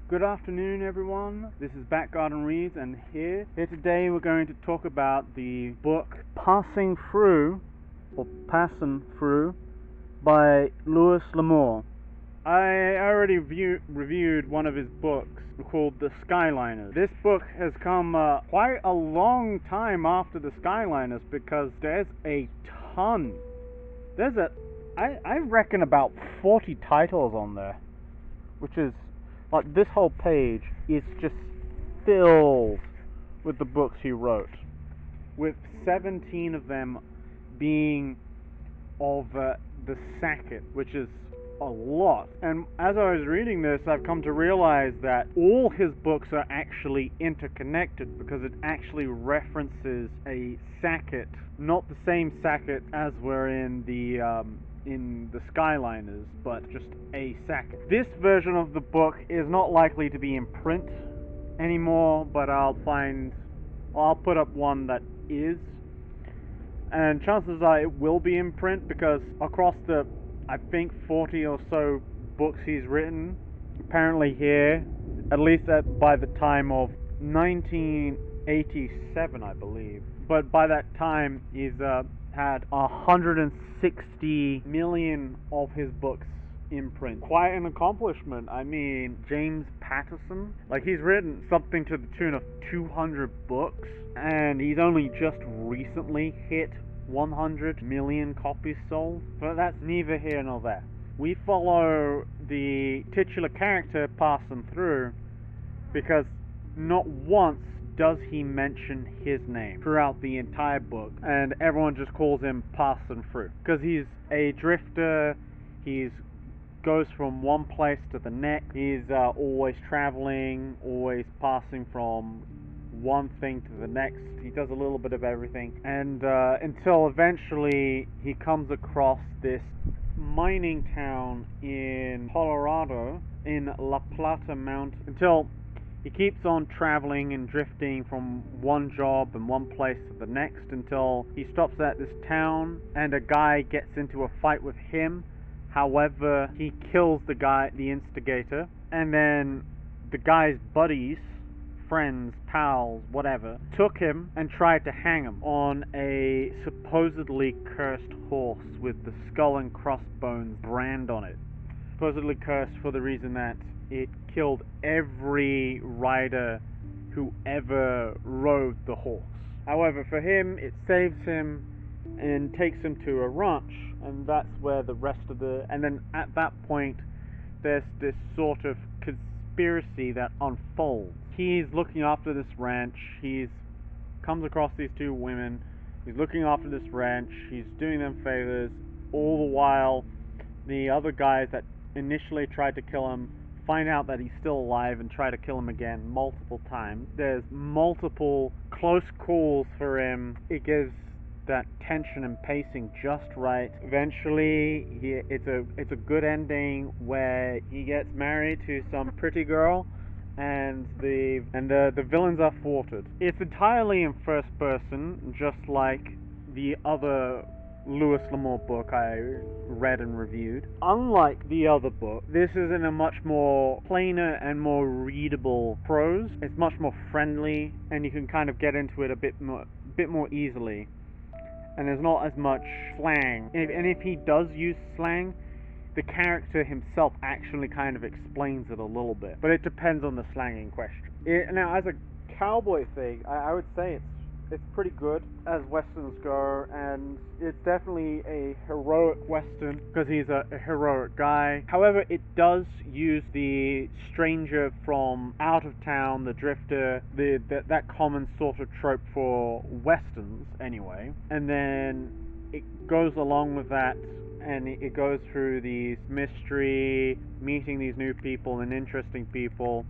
Good afternoon, everyone. This is Back Garden Reads, and here today we're going to talk about the book Passin Through by Louis L'Amour. I already reviewed one of his books called The Skyliners. This book has come quite a long time after The Skyliners because there's a ton. I reckon about 40 titles on there, which is like this whole page is just filled with the books he wrote, with 17 of them being of the Sacket, which is a lot. And as I was reading this, I've come to realize that all his books are actually interconnected because it actually references a Sacket, not the same Sacket as were in the Skyliners, but just a Sacket. This version of the book is not likely to be in print anymore, but I'll put up one that is, and chances are it will be in print because across the, I think, 40 or so books he's written, apparently here, at least by the time of 1987, I believe, but by that time he's had 160 million of his books in print. Quite an accomplishment. I mean, James Patterson, like, he's written something to the tune of 200 books, and he's only just recently hit 100 million copies sold. But that's neither here nor there. We follow the titular character Passin Through because not once does he mention his name throughout the entire book, and everyone just calls him Passin Through because he's a drifter. He goes from one place to the next. He's always traveling, always passing from one thing to the next. He does a little bit of everything, and until eventually he comes across this mining town in Colorado, in La Plata Mountain, until he keeps on traveling and drifting from one job and one place to the next until he stops at this town and a guy gets into a fight with him. However, he kills the instigator, and then the guy's buddies, friends, pals, whatever, took him and tried to hang him on a supposedly cursed horse with the skull and crossbones brand on it. Supposedly cursed for the reason that it killed every rider who ever rode the horse. However, for him, it saves him and takes him to a ranch, and that's where the rest of and then at that point, there's this sort of conspiracy that unfolds. He's looking after this ranch, he's comes across these two women, he's looking after this ranch, he's doing them favors, all the while the other guys that initially tried to kill him find out that he's still alive and try to kill him again multiple times. There's multiple close calls for him. It gives that tension and pacing just right. Eventually, it's a good ending where he gets married to some pretty girl, and the villains are thwarted. It's entirely in first person, just like the other Louis L'Amour book I read and reviewed. Unlike the other book, this is in a much more plainer and more readable prose. It's much more friendly, and you can kind of get into it a bit more easily. And there's not as much slang. And if he does use slang, the character himself actually kind of explains it a little bit. But it depends on the slang in question. Now, as a cowboy thing, I would say it's pretty good as westerns go, and it's definitely a heroic western because he's a heroic guy. However, it does use the stranger from out of town, the drifter, that common sort of trope for westerns anyway, and then it goes along with that, and it goes through these mystery, meeting these new people and interesting people,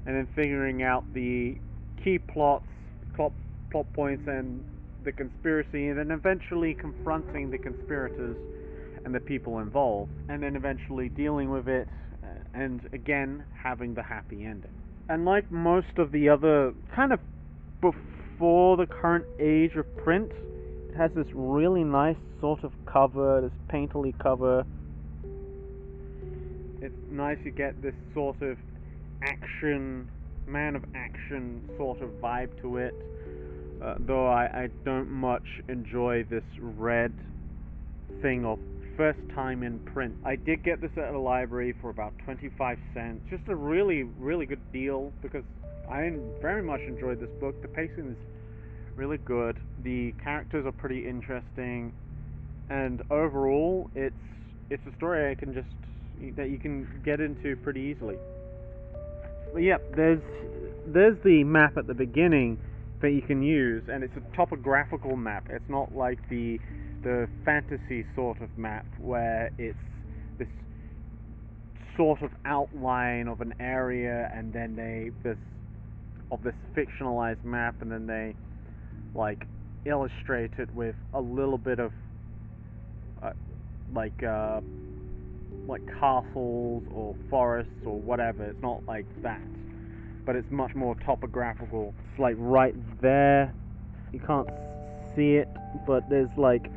and then figuring out the key plot points and the conspiracy, and then eventually confronting the conspirators and the people involved, and then eventually dealing with it, and again having the happy ending. And like most of the other kind of before the current age of print, it has this really nice sort of cover, this painterly cover. It's nice, you get this sort of man of action sort of vibe to it. Though I don't much enjoy this red thing of first time in print. I did get this at a library for about 25 cents. Just a really, really good deal because I very much enjoyed this book. The pacing is really good. The characters are pretty interesting, and overall, it's a story that you can get into pretty easily. But yeah, there's the map at the beginning that you can use, and it's a topographical map. It's not like the fantasy sort of map where it's this sort of outline of an area, and then this fictionalized map, and then they like illustrate it with a little bit of like castles or forests or whatever. It's not like that, but it's much more topographical. It's like right there. You can't see it, but there's like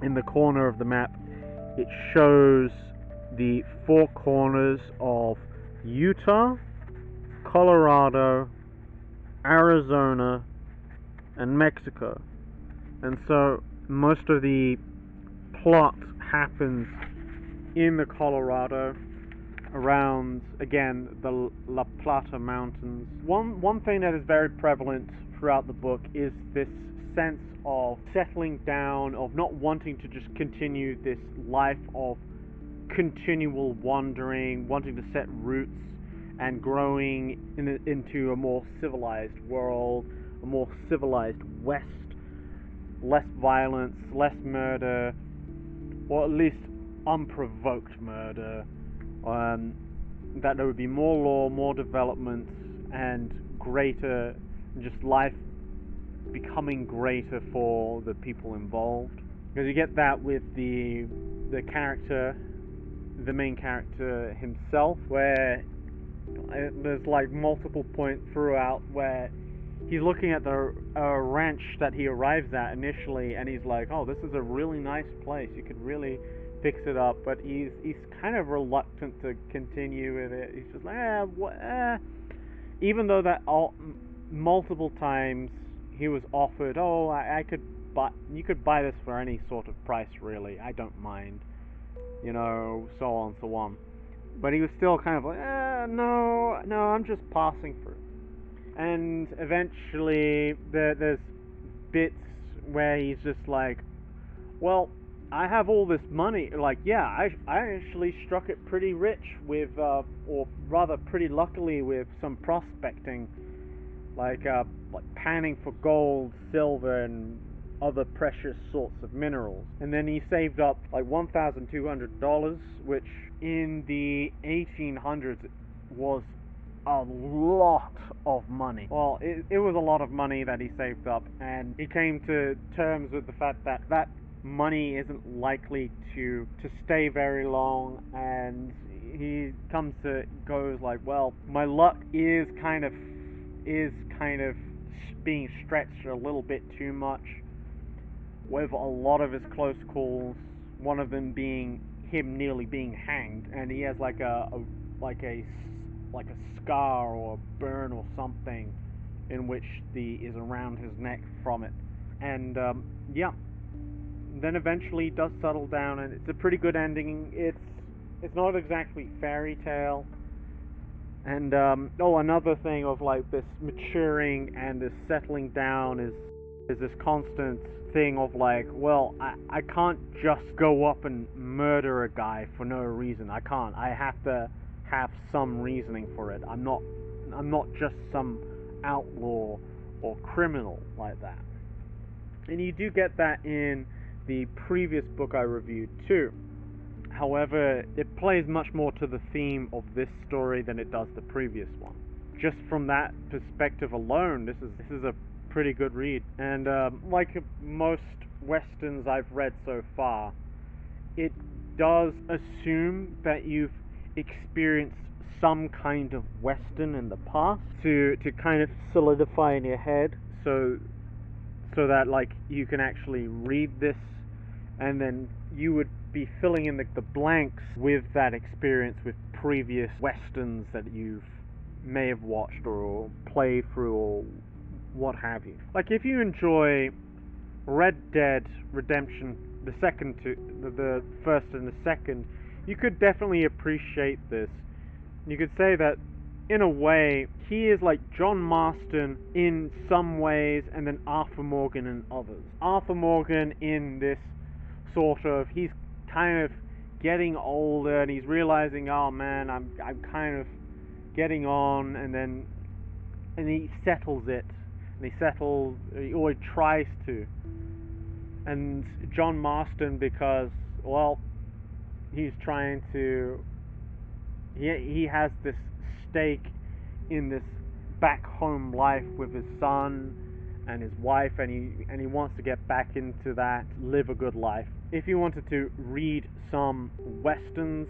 in the corner of the map, it shows the four corners of Utah, Colorado, Arizona, and Mexico. And so most of the plot happens in the Colorado, around again the La Plata Mountains. One thing that is very prevalent throughout the book is this sense of settling down, of not wanting to just continue this life of continual wandering, wanting to set roots and growing into a more civilized world, a more civilized West, less violence, less murder, or at least unprovoked murder, that there would be more law, more development, and greater, just life becoming greater for the people involved. Because you get that with the main character himself, where there's like multiple points throughout where he's looking at the ranch that he arrives at initially, and he's like, oh, this is a really nice place, you could really fix it up, but he's kind of reluctant to continue with it. He's just like, even though that multiple times he was offered, oh, you could buy this for any sort of price, really, I don't mind, so on and so on. But he was still kind of like, no, I'm just passing through. And eventually, there's bits where he's just like, well, I have all this money. Like, yeah, I actually struck it pretty rich with, or rather pretty luckily with some prospecting, like panning for gold, silver, and other precious sorts of minerals. And then he saved up like $1,200, which in the 1800s was a lot of money. Well, it was a lot of money that he saved up, and he came to terms with the fact that that money isn't likely to stay very long, and he goes like, well, my luck is kind of being stretched a little bit too much with a lot of his close calls, one of them being him nearly being hanged, and he has like a scar or a burn or something in which is around his neck from it. And then eventually he does settle down, and it's a pretty good ending. It's not exactly fairy tale. And another thing of like this maturing and this settling down is this constant thing of like, well, I can't just go up and murder a guy for no reason. I can't. I have to have some reasoning for it. I'm not just some outlaw or criminal like that. And you do get that in the previous book I reviewed too. However, it plays much more to the theme of this story than it does the previous one. Just from that perspective alone, this is a pretty good read. And like most westerns I've read so far, it does assume that you've experienced some kind of western in the past to kind of solidify in your head, so that like you can actually read this and then you would be filling in the blanks with that experience with previous westerns that you've may have watched or played through or what have you. Like if you enjoy Red Dead Redemption, the first and the second, you could definitely appreciate this. You could say that in a way he is like John Marston in some ways, and then Arthur Morgan in others. Arthur Morgan in this sort of, he's kind of getting older and he's realizing, oh man, I'm kind of getting on, and he settles it, and he always tries to. And John Marston, because, well, he's trying to, he has this stake in this back home life with his son and his wife, and he wants to get back into that, live a good life. If you wanted to read some westerns,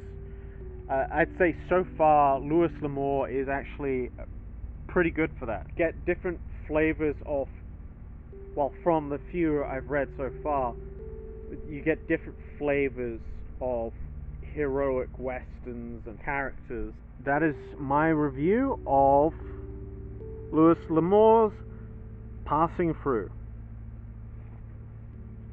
I'd say so far Louis L'Amour is actually pretty good for that. Get different flavors of, well, from the few I've read so far, you get different flavors of heroic westerns and characters. That is my review of Louis L'Amour's Passin Through.